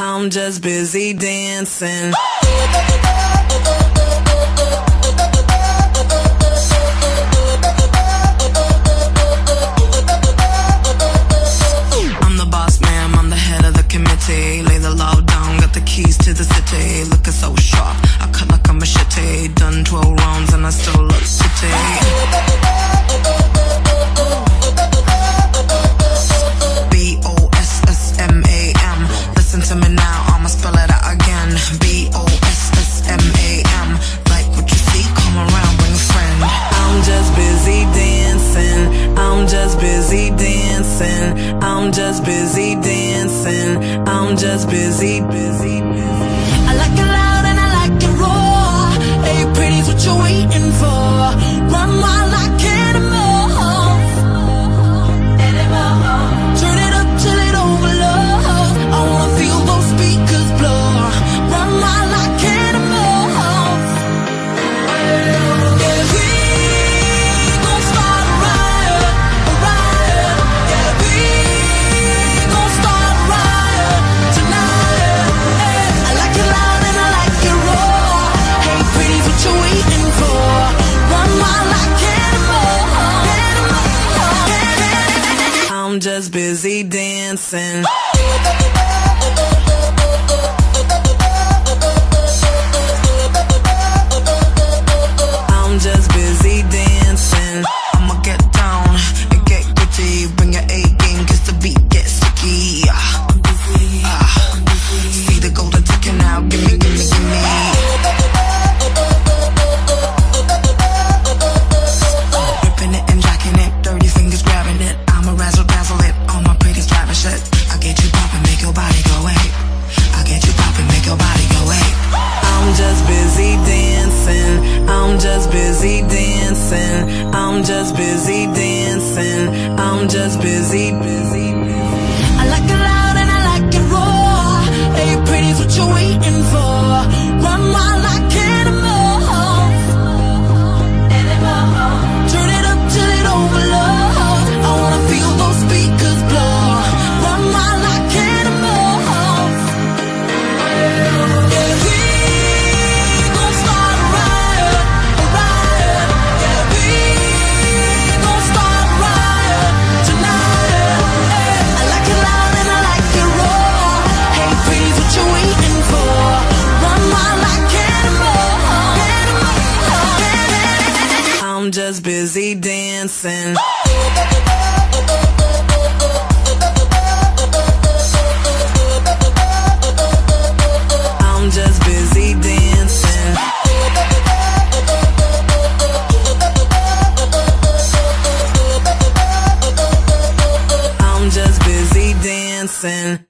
I'm just busy dancing. I'm the boss man, I'm the head of the committee. Lay the law down, got the keys to the city. Looking so sharp, I cut like a machete. Done 12 rounds and I still look pretty. B-O-S-S-M-A-M. Listen to me now, I'ma spell it out again. B-O-S-S-M-A-M. Like what you see, come around, bring a friend. I'm just busy dancing. I'm just busy dancing. I'm just busy dancing. I'm just busy. I like it loud and I like it raw. Hey, pretty's what you're waiting for. Run wild like animals. Turn it up till it overloads. I wanna feel those speakers blow. Run wild like animals. Yeah, we gon' start a riot, a riot. Yeah, we gon' start a riot tonight. Hey, I like it loud and I like it raw. Hey, pretty's what you're waiting for. Run wild like animals. I'm just busy dancing. I'm just busy dancing. I'ma get down and get gritty. Bring your A game, cause the beat gets sticky. See the golden ticket now, gimme. Ripping it and jacking it, dirty fingers grabbing it. I'ma razzle dazzle it, all my pretty's driving shit. I get you poppin', make your body go away. I get you poppin', make your body go away. I'm just busy dancing. I'm just busy dancing. I'm just busy dancing. I'm just busy. I like it loud and I like it raw. Hey, pretty's what you're waiting for. Run wild like animals. Turn it up till it overloads. I wanna feel those speakers blow. Run wild like animals. Yeah, we gon' start a riot, a riot. Yeah, we gon' start a riot tonight. Hey, I like it loud and I like it raw. Hey, pretty's what you're waiting for. Run wild like animals. I'm just busy dancing. I'm just busy dancing. I'm just busy dancing.